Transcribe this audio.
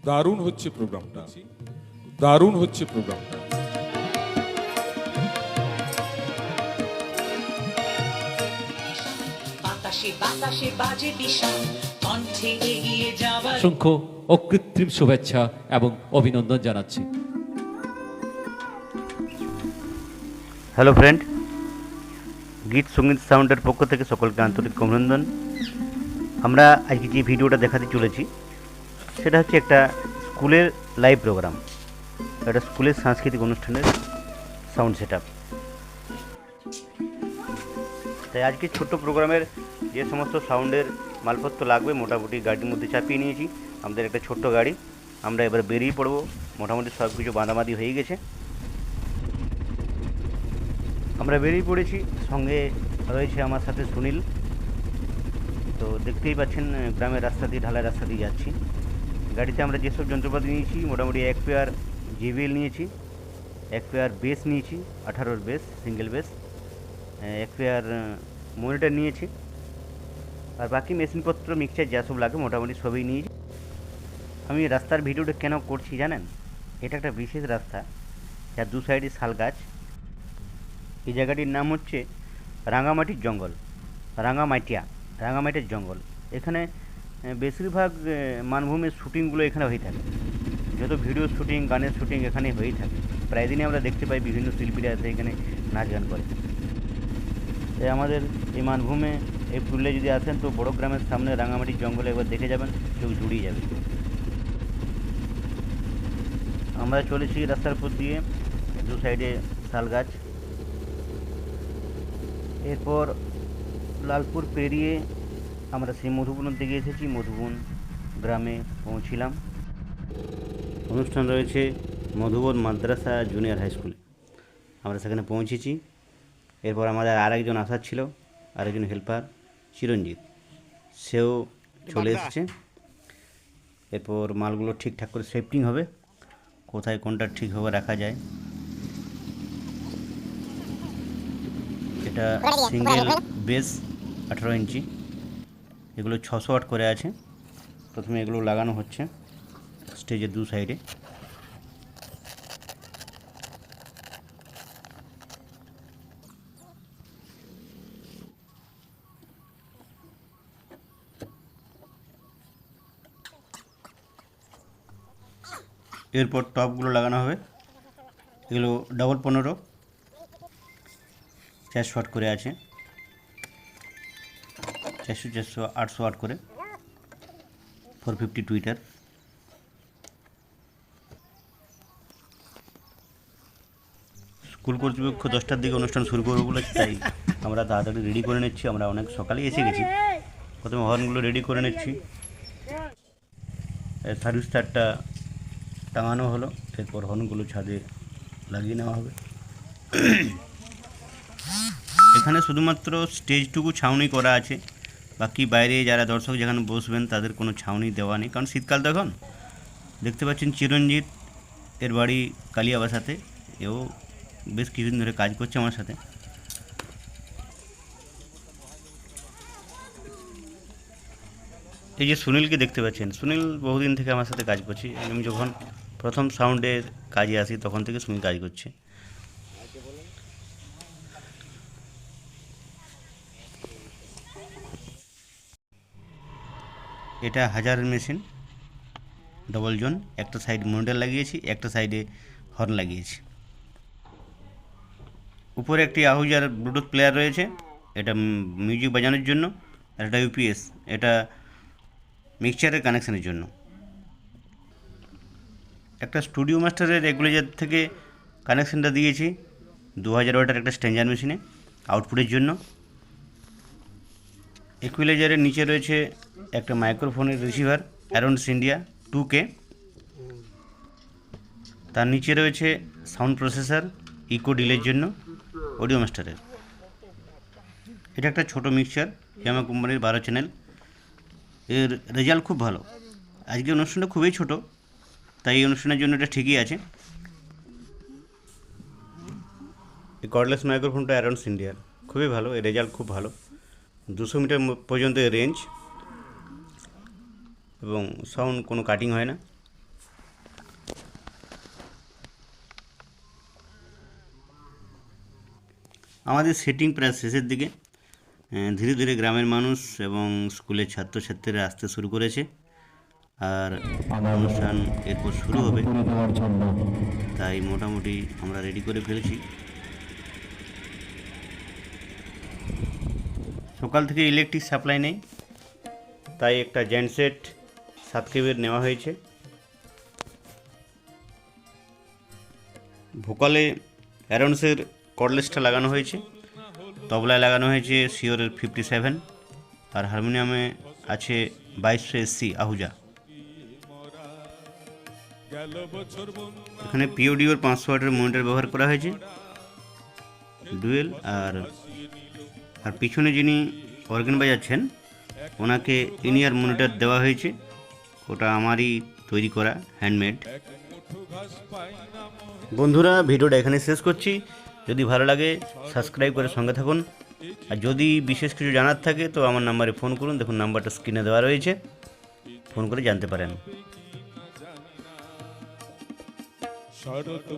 দারুণ হচ্ছে প্রোগ্রামটা, দারুণ হচ্ছে প্রোগ্রামটা। বাতাসে বাতাসে বাজে দিশা, কণ্ঠে এগিয়ে যাবার অসংখ্য অকৃত্রিম শুভেচ্ছা এবং অভিনন্দন জানাচ্ছি। হ্যালো ফ্রেন্ড, গীত সঙ্গীত সাউন্ডের পক্ষ থেকে সকলকে আন্তরিক অভিনন্দন। আমরা আজকে যে ভিডিওটা দেখাতে চলেছি সেটা হচ্ছে একটা স্কুলের লাইভ প্রোগ্রাম, একটা স্কুলের সাংস্কৃতিক অনুষ্ঠানের সাউন্ড সেট আপ। তাই আজকে ছোট্ট প্রোগ্রামের যে সমস্ত সাউন্ডের মালপত্র লাগবে মোটামুটি গাড়ির মধ্যে চাপিয়ে নিয়েছি। আমাদের একটা ছোট্ট গাড়ি, আমরা এবার বেরিয়ে পড়বো। মোটামুটি সব কিছু বাঁধাবাঁধি হয়ে গেছে, আমরা বেরিয়ে পড়েছি। সঙ্গে রয়েছে আমার সাথে সুনীল। তো দেখতেই পাচ্ছেন গ্রামের রাস্তা দিয়ে, ঢালাই রাস্তা দিয়ে যাচ্ছি। গাড়িতে আমরা যেসব যন্ত্রপাতি নিয়েছি, মোটামুটি এক পেয়ার JBL নিয়েছি, এক পেয়ার বেস নিয়েছি 18 বেস, সিঙ্গেল বেস, এক পেয়ার মনিটর নিয়েছি, আর বাকি মেশিনপত্র মিক্সচার যা সব লাগে মোটামুটি সবই নিয়েছি। আমি রাস্তার ভিডিওটা কেন করছি জানেন? এটা একটা বিশেষ রাস্তা যার দু সাইডে শাল গাছ। এই জায়গাটির নাম হচ্ছে রাঙামাটির জঙ্গল, রাঙামাটির জঙ্গল। এখানে বেশিরভাগ মানভূমির শ্যুটিংগুলো এখানে হয়ে থাকে। যত ভিডিও শ্যুটিং, গানের শ্যুটিং এখানে হয়েই থাকে। প্রায় দিনই আমরা দেখতে পাই বিভিন্ন শিল্পীরা এসে এখানে নাচ গান করে। তাই আমাদের এই মানভূমে এই পুরুলিয়া যদি আসেন তো বড় গ্রামের সামনে রাঙামাটির জঙ্গলে একবার দেখে যাবেন, চোখ জুড়িয়ে যাবে। আমরা চলেছি রাস্তার উপর দিয়ে, দু সাইডে শাল গাছ। এরপর লালপুর পেরিয়ে আমরা সেই মধুবনের দিকে এসেছি। মধুবন গ্রামে পৌঁছিলাম। অনুষ্ঠান রয়েছে মধুবন মাদ্রাসা জুনিয়র হাই স্কুলে, আমরা সেখানে পৌঁছেছি। এরপর আমাদের আরেকজন আসার ছিল, আরেকজন হেল্পার চিরঞ্জিত, সেও চলে এসেছে। এরপর মালগুলো ঠিকঠাক করে সেফটিং হবে, কোথায় কোনটা ঠিকভাবে রাখা যায়। এটা সিঙ্গেল বেস 18 ইঞ্চি, এগুলো 600 ওয়াট করে আছে। প্রথমে এগুলো লাগানো হচ্ছে স্টেজের দু সাইডে। এরপর টপগুলো লাগানো হবে। এগুলো ডবল 15 400 ওয়াট করে আছে, 400 400 800 ওয়াট করে, 450 টুইটার। স্কুল কর্তৃপক্ষ 10টার দিকে অনুষ্ঠান শুরু করবো বলেছে, তাই আমরা তাড়াতাড়ি রেডি করে নিচ্ছি। আমরা অনেক সকালেই এসে গেছি। প্রথমে হর্নগুলো রেডি করে নিচ্ছি, সার্ভিস তারটা টাঙানো হলো। এরপর হর্নগুলো ছাদে লাগিয়ে নেওয়া হবে। এখানে শুধুমাত্র স্টেজটুকু ছাউনি করা আছে, বাকি বাইরে যারা দর্শক যেখানে বসবেন তাদের কোনো ছাউনি দেওয়া নেই, কারণ শীতকাল তখন। দেখতে পাচ্ছেন চিরঞ্জিত, এর বাড়ি কালিয়াবাসাতে, এও বেশ কিছুদিন ধরে কাজ করছে আমার সাথে। এই যে সুনীলকে দেখতে পাচ্ছেন, সুনীল বহুদিন থেকে আমার সাথে কাজ করছে। আমি যখন প্রথম সাউন্ডের কাজে আসি তখন থেকে সুনীল কাজ করছে। এটা হাজারের মেশিন, ডবল জোন। একটা সাইড মনিটর লাগিয়েছি, একটা সাইডে হর্ন লাগিয়েছি। উপরে একটি আহুজার ব্লুটুথ প্লেয়ার রয়েছে, এটা মিউজিক বাজানোর জন্য। আর এটা UPS, এটা মিক্সচারের কানেকশানের জন্য। একটা স্টুডিও মাস্টারের রেগুলেটর থেকে কানেকশানটা দিয়েছি 2000 ওয়াটের একটা স্ট্যান্ডার্ড মেশিনে আউটপুটের জন্য। ইকুয়ালাইজারের নিচে রয়েছে একটা মাইক্রোফোনের রিসিভার অ্যারন্স ইন্ডিয়া 2K। তার নিচে রয়েছে সাউন্ড প্রসেসর ইকো ডিলের জন্য অডিও মাস্টারের। এটা একটা ছোট মিক্সচার, ইয়ামা কোম্পানির 12 চ্যানেল। এর রেজাল্ট খুব ভালো। আজকে অনুষ্ঠানটা খুবই ছোট, তাই এই অনুষ্ঠানের জন্য এটা ঠিকই আছে। এই কর্ডলেস মাইক্রোফোনটা অ্যারন্স ইন্ডিয়ার, খুবই ভালো, এর রেজাল্ট খুব ভালো। 200 মিটার পর্যন্ত রেঞ্জ এবং সাউন্ড কোনো কাটিং হয় না। আমাদের সেটিং প্রায় শেষের দিকে। ধীরে ধীরে গ্রামের মানুষ এবং স্কুলের ছাত্রছাত্রীরা আসতে শুরু করেছে, আর অনুষ্ঠান এরপর শুরু হবে। তাই মোটামুটি আমরা রেডি করে ফেলেছি। সকাল থেকে ইলেকট্রিক সাপ্লাই নেই, তাই একটা জেনসেট 7 কেবির নেওয়া হয়েছে। ভোকালে অ্যারনসের কর্ডলেসটা লাগানো হয়েছে, তবলায় লাগানো হয়েছে শিওরের 57, আর হারমোনিয়ামে আছে 2200 SC আহুজা। এখানে পিওডিওর 500 ওয়াটের মনিটর ব্যবহার করা হয়েছে ডুয়েল। আর পিছনে যিনি অর্গান বাজাচ্ছেন ওনাকে ইনিয়ার মনিটর দেওয়া হয়েছে, ওটা আমারই তৈরি করা, হ্যান্ডমেড। বন্ধুরা, ভিডিওটা এখানে শেষ করছি। যদি ভালো লাগে সাবস্ক্রাইব করে সঙ্গে থাকুন, আর যদি বিশেষ কিছু জানার থাকে তো আমার নাম্বারে ফোন করুন। দেখুন, নাম্বারটা স্ক্রিনে দেওয়া রয়েছে, ফোন করে জানতে পারেন। শরৎ